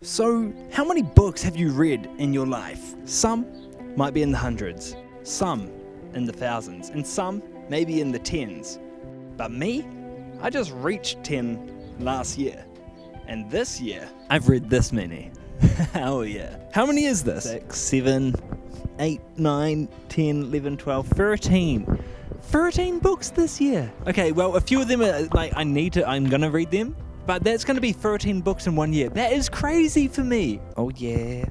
So, how many books have you read in your life? Some might be in the hundreds, some in the thousands, and some maybe in the tens. But me, I just reached 10 last year. And this year, I've read this many. Hell yeah. How many is this? 6, 7, 8, 9, 10, 11, 12, 13. 13 books this year. Okay, well, a few of them are like, I'm gonna read them. But that's going to be 13 books in 1 year. That is crazy for me. Oh yeah.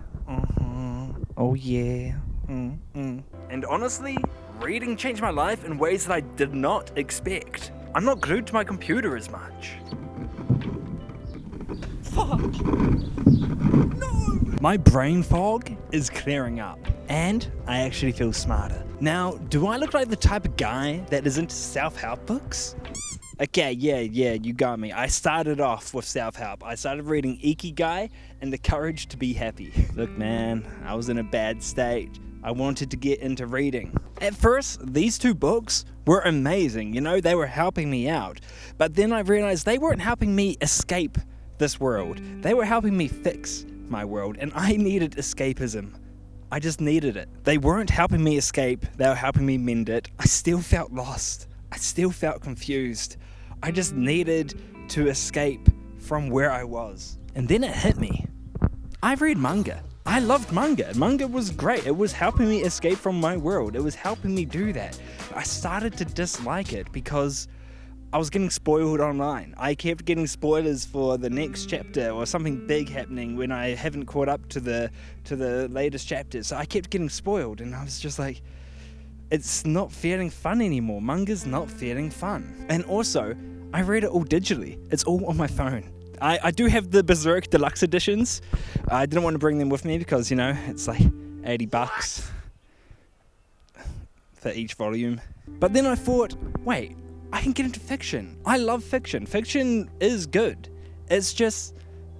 Oh yeah. And honestly, reading changed my life in ways that I did not expect. I'm not glued to my computer as much. Fuck. No! My brain fog is clearing up. And I actually feel smarter. Now, do I look like the type of guy that is into self-help books? Okay, yeah, you got me. I started off with self-help. I started reading Ikigai and The Courage to Be Happy. Look, man, I was in a bad state. I wanted to get into reading. At first, these two books were amazing. You know, they were helping me out. But then I realized they weren't helping me escape this world. They were helping me fix my world, and I needed escapism. I just needed it. They weren't helping me escape. They were helping me mend it. I still felt lost. I still felt confused. I just needed to escape from where I was. And then it hit me. I read manga. I loved manga. Manga was great. It was helping me escape from my world. It was helping me do that. I started to dislike it because I was getting spoiled online. I kept getting spoilers for the next chapter or something big happening when I haven't caught up to the latest chapters. So I kept getting spoiled, and I was just like, it's not feeling fun anymore. Manga's not feeling fun. And also, I read it all digitally. It's all on my phone. I do have the Berserk Deluxe editions. I didn't want to bring them with me because, you know, it's like $80 for each volume. But then I thought, wait, I can get into fiction. I love fiction. Fiction is good. It's just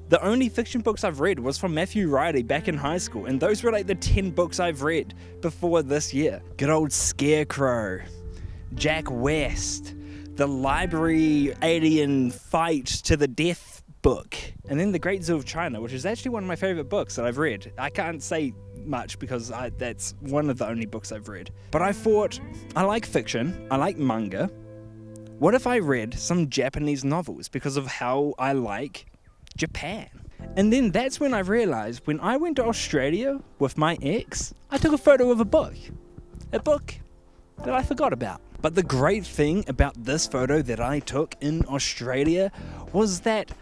the only fiction books I've read was from Matthew Reilly back in high school, and those were like the 10 books I've read before this year. Good old Scarecrow, Jack West, the library alien fight to the death book, and then The Great Zoo of China, which is actually one of my favorite books that I've read. I can't say much because that's one of the only books I've read. But I thought, I like fiction, I like manga. What if I read some Japanese novels because of how I like Japan? And then that's when I realized when I went to Australia with my ex, I took a photo of a book that I forgot about. But the great thing about this photo that I took in Australia was that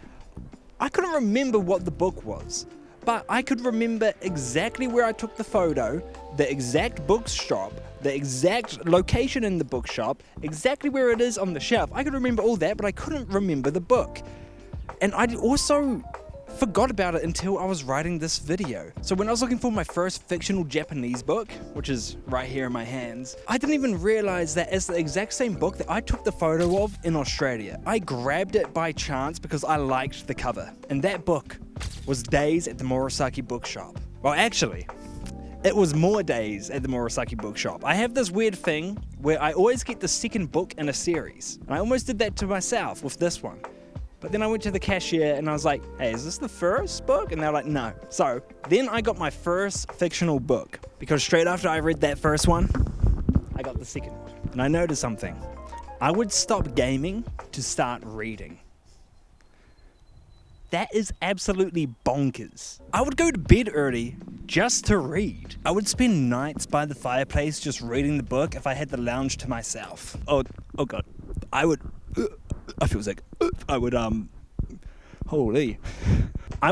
I couldn't remember what the book was, but I could remember exactly where I took the photo, the exact bookshop, the exact location in the bookshop, exactly where it is on the shelf. I could remember all that, but I couldn't remember the book. And I also forgot about it until I was writing this video. So when I was looking for my first fictional Japanese book, which is right here in my hands, I didn't even realize that it's the exact same book that I took the photo of in Australia. I grabbed it by chance because I liked the cover. And that book was Days at the Murasaki Bookshop. Well, actually, it was More Days at the Murasaki Bookshop. I have this weird thing where I always get the second book in a series. And I almost did that to myself with this one. But then I went to the cashier and I was like, hey, is this the first book? And they're like, no. So then I got my first fictional book because straight after I read that first one, I got the second one. And I noticed something. I would stop gaming to start reading. That is absolutely bonkers. I would go to bed early just to read. I would spend nights by the fireplace just reading the book if I had the lounge to myself. Oh God. I feel sick. I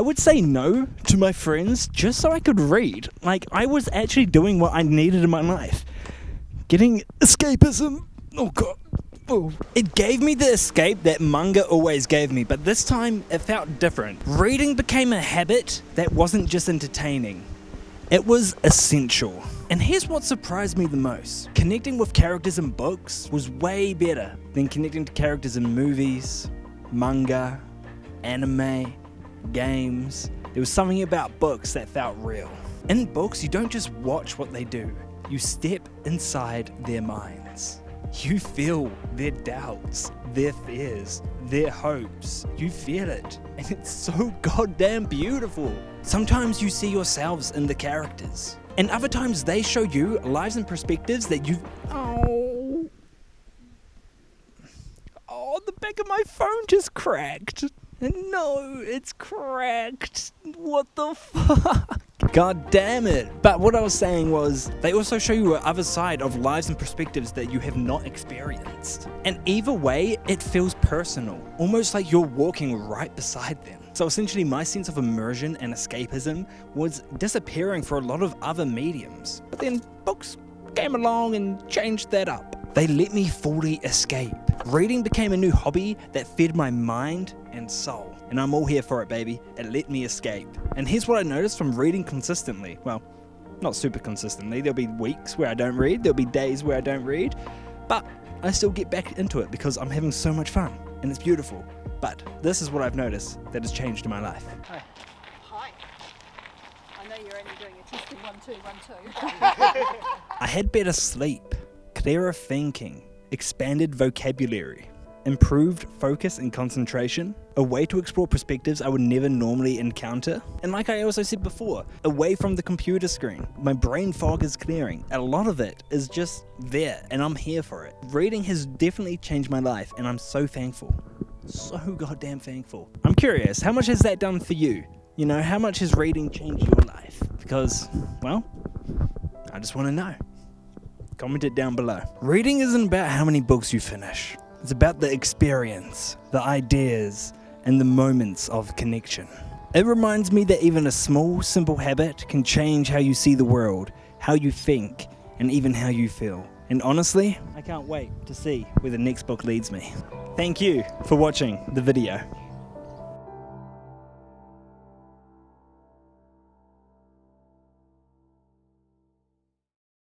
would say no to my friends just so I could read. Like, I was actually doing what I needed in my life. Getting escapism. Oh God. Oh. It gave me the escape that manga always gave me, but this time it felt different. Reading became a habit that wasn't just entertaining. It was essential. And here's what surprised me the most. Connecting with characters in books was way better than connecting to characters in movies, manga, anime, games. There was something about books that felt real. In books, you don't just watch what they do. You step inside their minds. You feel their doubts, their fears, their hopes. You feel it, and it's so goddamn beautiful. Sometimes you see yourselves in the characters, and other times they show you lives and perspectives that you've... Oh, the back of my phone just cracked. No, it's cracked. What the fuck? God damn it. But what I was saying was, they also show you an other side of lives and perspectives that you have not experienced. And either way, it feels personal, almost like you're walking right beside them. So essentially my sense of immersion and escapism was disappearing for a lot of other mediums. But then books came along and changed that up. They let me fully escape. Reading became a new hobby that fed my mind and soul. And I'm all here for it, baby. It let me escape. And here's what I noticed from reading consistently. Well, not super consistently. There'll be weeks where I don't read. There'll be days where I don't read. But I still get back into it because I'm having so much fun. And it's beautiful. But this is what I've noticed that has changed in my life. Hi. Hi. I know you're only doing a testing 1, 2, 1, 2. I had better sleep, clearer thinking, expanded vocabulary, improved focus and concentration, a way to explore perspectives I would never normally encounter, and like I also said before, away from the computer screen. My brain fog is clearing. A lot of it is just there, and I'm here for it. Reading has definitely changed my life, and I'm so thankful. So goddamn thankful. I'm curious, how much has that done for you? You know, how much has reading changed your life? Because, well, I just want to know. Comment it down below. Reading isn't about how many books you finish. It's about the experience, the ideas, and the moments of connection. It reminds me that even a small, simple habit can change how you see the world, how you think, and even how you feel. And honestly, I can't wait to see where the next book leads me. Thank you for watching the video.